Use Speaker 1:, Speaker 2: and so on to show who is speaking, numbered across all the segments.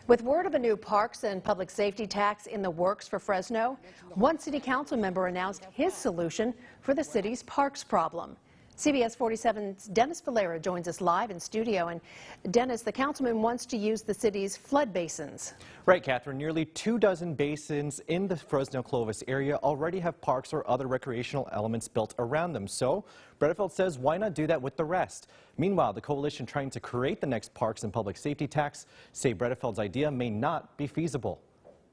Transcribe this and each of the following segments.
Speaker 1: With word of a new parks and public safety tax in the works for Fresno, one city council member announced his solution for the city's parks problem. CBS 47's Dennis Valera joins us live in studio. And Dennis, the councilman wants to use the city's flood basins.
Speaker 2: Right, Catherine. Nearly 24 basins in the Fresno-Clovis area already have parks or other recreational elements built around them. So Bredefeld says, why not do that with the rest? Meanwhile, the coalition trying to create the next parks and public safety tax say Bredefeld's idea may not be feasible.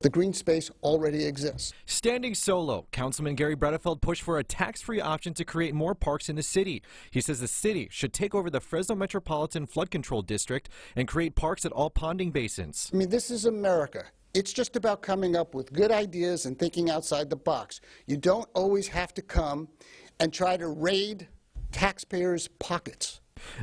Speaker 3: The green space already exists.
Speaker 4: Standing solo, Councilman Garry Bredefeld pushed for a tax-free option to create more parks in the city. He says the city should take over the Fresno Metropolitan Flood Control District and create parks at all ponding basins.
Speaker 3: I mean, this is America. It's just about coming up with good ideas and thinking outside the box. You don't always have to come and try to raid taxpayers' pockets.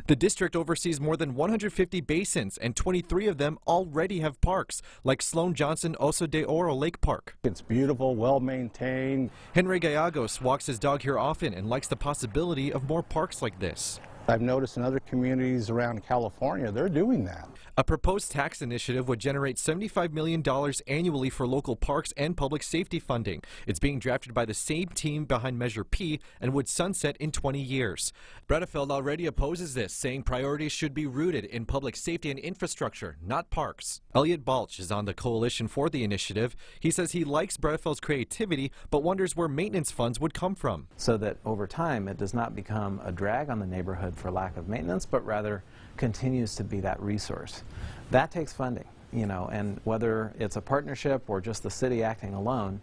Speaker 4: The district oversees more than 150 basins, and 23 of them already have parks, like Sloan Johnson Oso de Oro Lake Park.
Speaker 5: It's beautiful, well-maintained.
Speaker 4: Henry Gallegos walks his dog here often and likes the possibility of more parks like this.
Speaker 5: I've noticed in other communities around California, they're doing that.
Speaker 4: A proposed tax initiative would generate $75 million annually for local parks and public safety funding. It's being drafted by the same team behind Measure P and would sunset in 20 years. Bredefeld already opposes this, saying priorities should be rooted in public safety and infrastructure, not parks. Elliot Balch is on the coalition for the initiative. He says he likes Bredefeld's creativity, but wonders where maintenance funds would come from.
Speaker 6: So that over time it does not become a drag on the neighborhood for lack of maintenance, but rather continues to be that resource. That takes funding, and whether it's a partnership or just the city acting alone,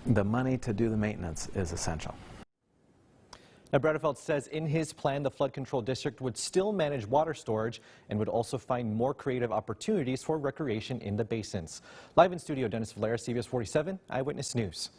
Speaker 6: the money to do the maintenance is essential.
Speaker 2: Now, Bredefeld says in his plan, the flood control district would still manage water storage and would also find more creative opportunities for recreation in the basins. Live in studio, Dennis Valera, CBS 47 Eyewitness News.